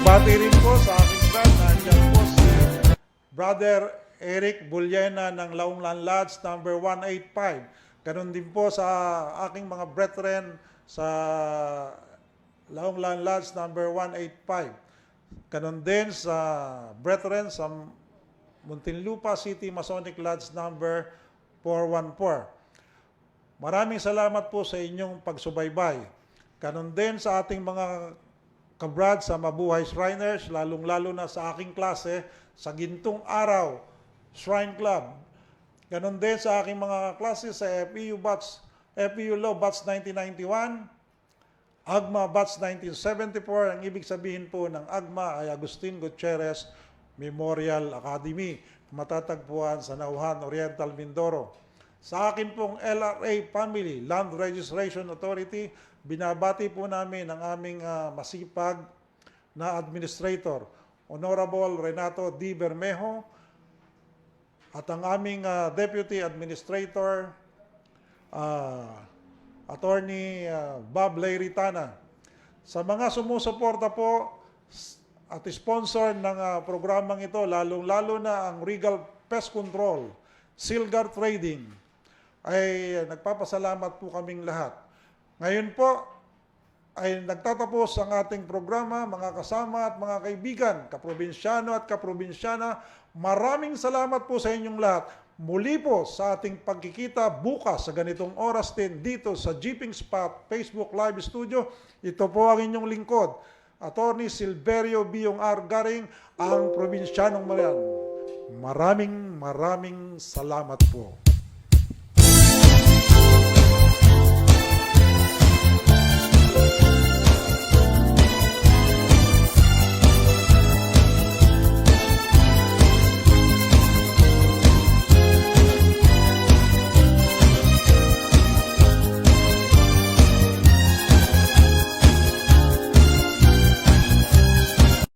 Bati rin po sa aking friend, nandiyan po si Brother Eric Bulyena ng Launglan Lodge number 185. Ganon din po sa aking mga brethren sa Launglan Lodge number 185. Ganon din sa brethren sa Muntinlupa City Masonic Lodge number 414. Maraming salamat po sa inyong pagsubaybay. Ganon din sa ating mga kabrad sa Mabuhay Shriners, lalong-lalo na sa aking klase, sa Gintong Araw, Shrine Club. Ganon din sa aking mga klase sa FEU Law Batch 1991, AGMA Batch 1974. Ang ibig sabihin po ng AGMA ay Agustin Gutierrez Memorial Academy, matatagpuan sa Nauhan, Oriental, Mindoro. Sa akin pong LRA Family, Land Registration Authority, binabati po namin ang aming masipag na administrator, Honorable Renato D. Bermejo, at ang aming Deputy Administrator, Attorney Bob Leiritana. Sa mga sumusuporta po at sponsor ng programang ito, lalong-lalo na ang Regal Pest Control, Silgar Trading, ay nagpapasalamat po kaming lahat. Ngayon po ay nagtatapos ang ating programa, mga kasama at mga kaibigan, kaprobinsyano at kaprobinsyana. Maraming salamat po sa inyong lahat. Muli po sa ating pagkikita bukas sa ganitong oras din dito sa Jeeping Spot Facebook Live Studio. Ito po ang inyong lingkod, Attorney Silverio Biong R. Garing, ang probinsyanong Malayan. Maraming salamat po.